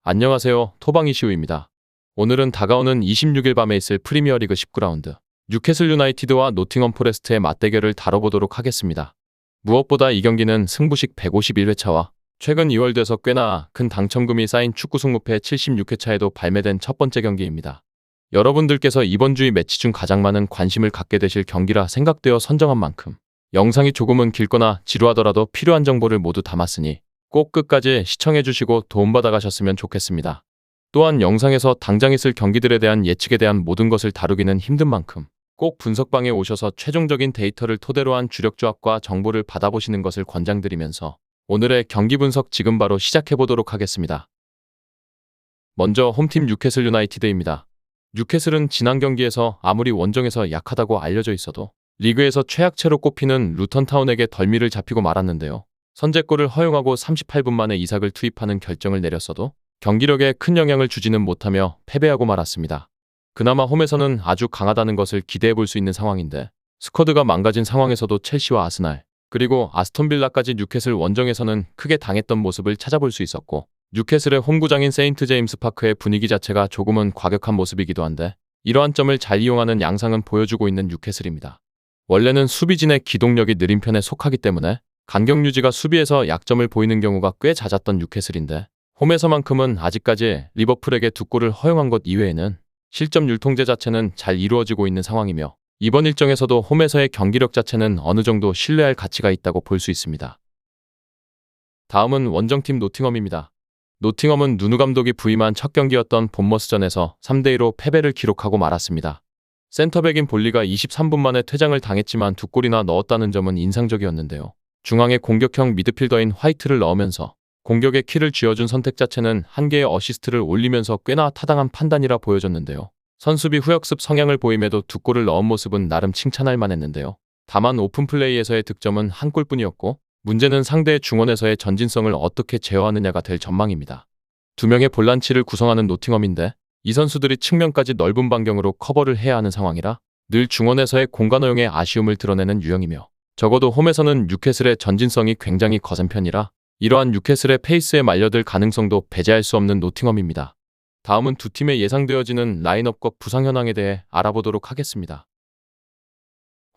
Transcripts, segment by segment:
안녕하세요. 토방 이시우입니다. 오늘은 다가오는 26일 밤에 있을 프리미어리그 19라운드 뉴캐슬 유나이티드와 노팅엄 포레스트의 맞대결을 다뤄보도록 하겠습니다. 무엇보다 이 경기는 승부식 151회차와 최근 2월 돼서 꽤나 큰 당첨금이 쌓인 축구 승무패 76회차에도 발매된 첫 번째 경기입니다. 여러분들께서 이번 주의 매치 중 가장 많은 관심을 갖게 되실 경기라 생각되어 선정한 만큼 영상이 조금은 길거나 지루하더라도 필요한 정보를 모두 담았으니 꼭 끝까지 시청해주시고 도움받아 가셨으면 좋겠습니다. 또한 영상에서 당장 있을 경기들에 대한 예측에 대한 모든 것을 다루기는 힘든 만큼 꼭 분석방에 오셔서 최종적인 데이터를 토대로 한 주력 조합과 정보를 받아보시는 것을 권장드리면서 오늘의 경기 분석 지금 바로 시작해보도록 하겠습니다. 먼저 홈팀 뉴캐슬 유나이티드입니다. 뉴캐슬은 지난 경기에서 아무리 원정에서 약하다고 알려져 있어도 리그에서 최약체로 꼽히는 루턴타운에게 덜미를 잡히고 말았는데요. 선제골을 허용하고 38분 만에 이삭을 투입하는 결정을 내렸어도 경기력에 큰 영향을 주지는 못하며 패배하고 말았습니다. 그나마 홈에서는 아주 강하다는 것을 기대해볼 수 있는 상황인데 스쿼드가 망가진 상황에서도 첼시와 아스날 그리고 아스톤빌라까지 뉴캐슬 원정에서는 크게 당했던 모습을 찾아볼 수 있었고 뉴캐슬의 홈구장인 세인트 제임스 파크의 분위기 자체가 조금은 과격한 모습이기도 한데 이러한 점을 잘 이용하는 양상은 보여주고 있는 뉴캐슬입니다. 원래는 수비진의 기동력이 느린 편에 속하기 때문에 간격 유지가 수비에서 약점을 보이는 경우가 꽤 잦았던 뉴캐슬인데 홈에서만큼은 아직까지 리버풀에게 2골을 허용한 것 이외에는 실점 율통제 자체는 잘 이루어지고 있는 상황이며 이번 일정에서도 홈에서의 경기력 자체는 어느 정도 신뢰할 가치가 있다고 볼 수 있습니다. 다음은 원정팀 노팅엄입니다. 노팅엄은 누누 감독이 부임한 첫 경기였던 본머스전에서 3대2로 패배를 기록하고 말았습니다. 센터백인 볼리가 23분 만에 퇴장을 당했지만 2골이나 넣었다는 점은 인상적이었는데요. 중앙에 공격형 미드필더인 화이트를 넣으면서 공격의 키를 쥐어준 선택 자체는 한 개의 어시스트를 올리면서 꽤나 타당한 판단이라 보여졌는데요. 선수비 후역습 성향을 보임에도 2골을 넣은 모습은 나름 칭찬할 만했는데요. 다만 오픈플레이에서의 득점은 한 골뿐이었고 문제는 상대의 중원에서의 전진성을 어떻게 제어하느냐가 될 전망입니다. 2명의 볼란치를 구성하는 노팅엄인데 이 선수들이 측면까지 넓은 반경으로 커버를 해야 하는 상황이라 늘 중원에서의 공간 허용에 아쉬움을 드러내는 유형이며 적어도 홈에서는 뉴캐슬의 전진성이 굉장히 거센 편이라 이러한 뉴캐슬의 페이스에 말려들 가능성도 배제할 수 없는 노팅엄입니다. 다음은 두 팀의 예상되어지는 라인업과 부상 현황에 대해 알아보도록 하겠습니다.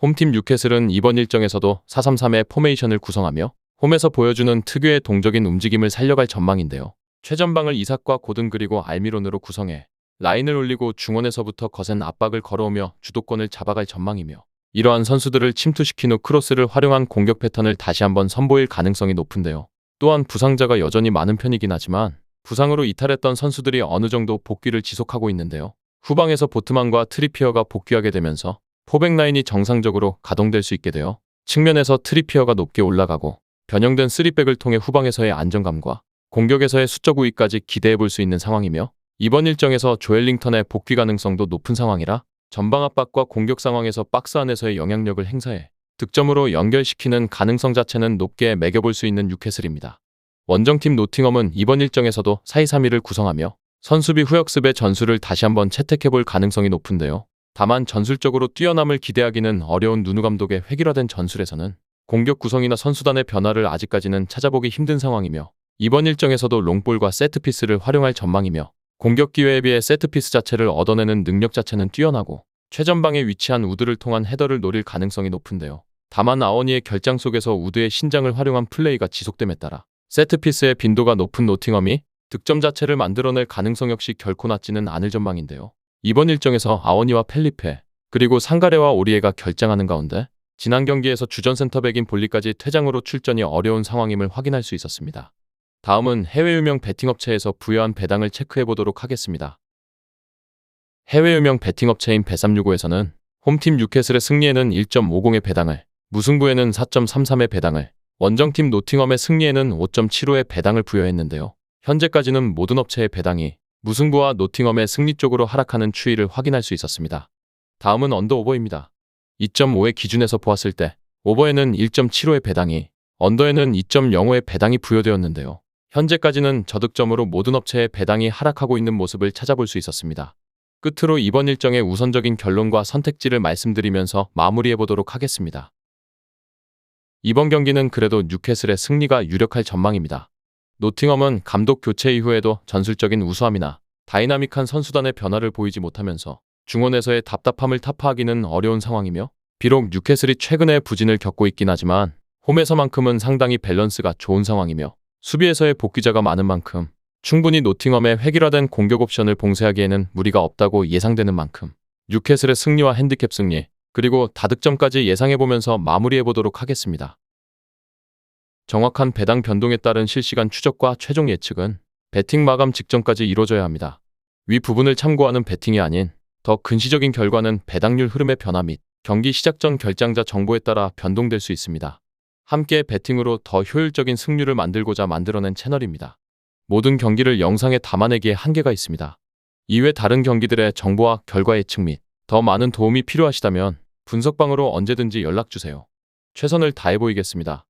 홈팀 뉴캐슬은 이번 일정에서도 4-3-3의 포메이션을 구성하며 홈에서 보여주는 특유의 동적인 움직임을 살려갈 전망인데요. 최전방을 이삭과 고든 그리고 알미론으로 구성해 라인을 올리고 중원에서부터 거센 압박을 걸어오며 주도권을 잡아갈 전망이며 이러한 선수들을 침투시킨 후 크로스를 활용한 공격 패턴을 다시 한번 선보일 가능성이 높은데요. 또한 부상자가 여전히 많은 편이긴 하지만 부상으로 이탈했던 선수들이 어느 정도 복귀를 지속하고 있는데요. 후방에서 보트만과 트리피어가 복귀하게 되면서 포백 라인이 정상적으로 가동될 수 있게 되어 측면에서 트리피어가 높게 올라가고 변형된 3백을 통해 후방에서의 안정감과 공격에서의 수적 우위까지 기대해볼 수 있는 상황이며 이번 일정에서 조엘링턴의 복귀 가능성도 높은 상황이라 전방 압박과 공격 상황에서 박스 안에서의 영향력을 행사해 득점으로 연결시키는 가능성 자체는 높게 매겨볼 수 있는 뉴캐슬입니다. 원정팀 노팅엄은 이번 일정에서도 4-2-3-1을 구성하며 선수비 후역습의 전술을 다시 한번 채택해볼 가능성이 높은데요. 다만 전술적으로 뛰어남을 기대하기는 어려운 누누 감독의 획일화된 전술에서는 공격 구성이나 선수단의 변화를 아직까지는 찾아보기 힘든 상황이며 이번 일정에서도 롱볼과 세트피스를 활용할 전망이며 공격 기회에 비해 세트피스 자체를 얻어내는 능력 자체는 뛰어나고 최전방에 위치한 우드를 통한 헤더를 노릴 가능성이 높은데요. 다만 아워니의 결장 속에서 우드의 신장을 활용한 플레이가 지속됨에 따라 세트피스의 빈도가 높은 노팅엄이 득점 자체를 만들어낼 가능성 역시 결코 낮지는 않을 전망인데요. 이번 일정에서 아워니와 펠리페 그리고 상가레와 오리에가 결장하는 가운데 지난 경기에서 주전 센터백인 볼리까지 퇴장으로 출전이 어려운 상황임을 확인할 수 있었습니다. 다음은 해외 유명 베팅업체에서 부여한 배당을 체크해보도록 하겠습니다. 해외 유명 베팅업체인 bet365에서는 홈팀 뉴캐슬의 승리에는 1.50의 배당을, 무승부에는 4.33의 배당을, 원정팀 노팅엄의 승리에는 5.75의 배당을 부여했는데요. 현재까지는 모든 업체의 배당이 무승부와 노팅엄의 승리 쪽으로 하락하는 추이를 확인할 수 있었습니다. 다음은 언더오버입니다. 2.5의 기준에서 보았을 때 오버에는 1.75의 배당이, 언더에는 2.05의 배당이 부여되었는데요. 현재까지는 저득점으로 모든 업체의 배당이 하락하고 있는 모습을 찾아볼 수 있었습니다. 끝으로 이번 일정의 우선적인 결론과 선택지를 말씀드리면서 마무리해보도록 하겠습니다. 이번 경기는 그래도 뉴캐슬의 승리가 유력할 전망입니다. 노팅엄은 감독 교체 이후에도 전술적인 우수함이나 다이나믹한 선수단의 변화를 보이지 못하면서 중원에서의 답답함을 타파하기는 어려운 상황이며, 비록 뉴캐슬이 최근에 부진을 겪고 있긴 하지만 홈에서만큼은 상당히 밸런스가 좋은 상황이며 수비에서의 복귀자가 많은 만큼 충분히 노팅엄의 획일화된 공격 옵션을 봉쇄하기에는 무리가 없다고 예상되는 만큼 뉴캐슬의 승리와 핸디캡 승리, 그리고 다득점까지 예상해보면서 마무리해보도록 하겠습니다. 정확한 배당 변동에 따른 실시간 추적과 최종 예측은 배팅 마감 직전까지 이루어져야 합니다. 위 부분을 참고하는 배팅이 아닌 더 근시적인 결과는 배당률 흐름의 변화 및 경기 시작 전 결장자 정보에 따라 변동될 수 있습니다. 함께 배팅으로 더 효율적인 승률을 만들고자 만들어낸 채널입니다. 모든 경기를 영상에 담아내기에 한계가 있습니다. 이외 다른 경기들의 정보와 결과 예측 및 더 많은 도움이 필요하시다면 분석방으로 언제든지 연락주세요. 최선을 다해 보이겠습니다.